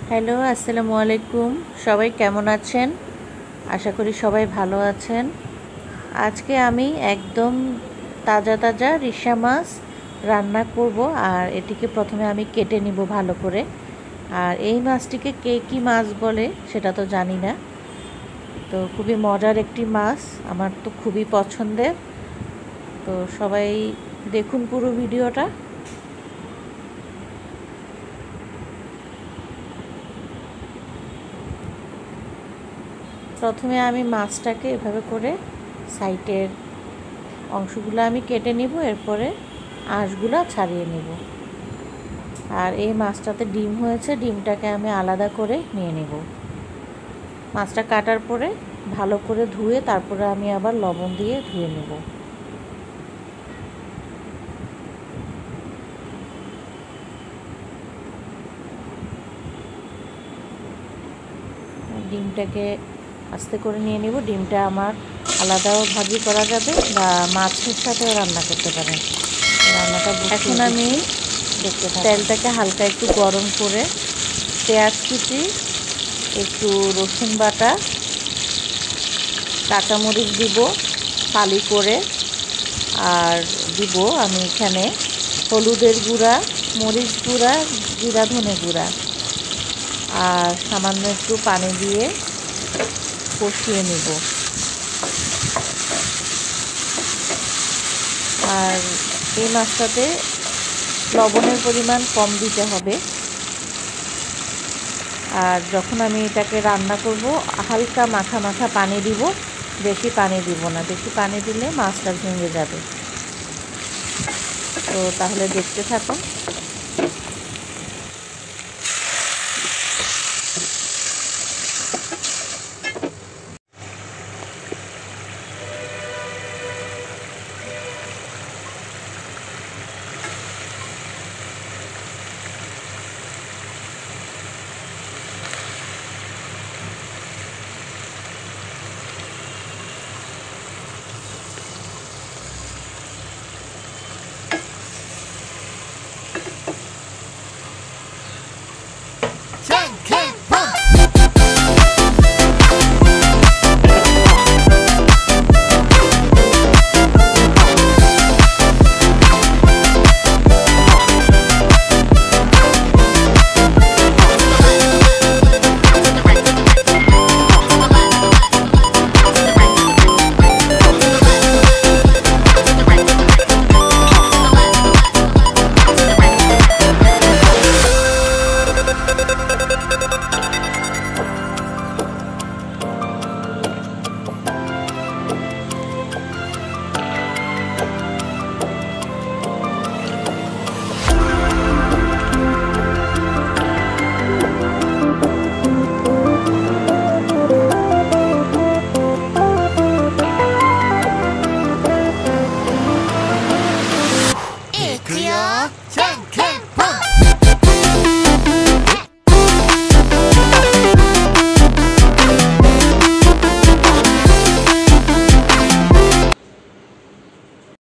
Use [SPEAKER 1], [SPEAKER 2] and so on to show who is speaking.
[SPEAKER 1] Hello, আসসালামু আলাইকুম। সবাই কেমন আছেন? আশা করি সবাই ভালো আছেন। আজকে আমি একদম তাজা তাজা রিশা মাছ রান্না করব। আর এটিকে প্রথমে আমি কেটে নিব ভালো করে। আর এই মাছটিকে কে কী মাছ বলে সেটা তো জানি না। তো খুবই মজার একটি মাছ, আমার তো খুবই পছন্দের। তো সবাই দেখুন পুরো ভিডিওটা। প্রথমে আমি মাছটাকে এভাবে করে সাইডের অংশগুলো আমি কেটে নিব, এরপরে আঁশগুলো ছাড়িয়ে নিব। আর এই মাছটাতে ডিম হয়েছে, ডিমটাকে আমি আলাদা করে নিয়ে নেব। মাছটা কাটার পরে ভালো করে ধুয়ে তারপরে আমি আবার লবণ দিয়ে ধুয়ে নেব। ডিমটাকে আস্তে করে নিয়ে নেব। ডিমটা আমার আলাদাও ভাজি করা যাবে বা মাছের সাথেও রান্না করতে পারেন। রান্নাটা এখন আমি তেলটাকে হালকা একটু গরম করে পেঁয়াজ কুচি, একটু রসুন বাটা, কাঁচামরিচ দিব ফালি করে, আর দিব আমি এখানে হলুদের গুঁড়া, মরিচ গুঁড়া, জিরা ধনে গুঁড়া, আর সামান্য একটু পানি দিয়ে কষিয়ে নেব। আর এই মাছটাতে লবণের পরিমাণ কম দিতে হবে। আর যখন আমি এটাকে রান্না করব হালকা মাখা মাখা পানি দিব, বেশি পানি দিব না। বেশি পানি দিলে মাছটা ভেঙে যাবে। তো তাহলে দেখতে থাকুন।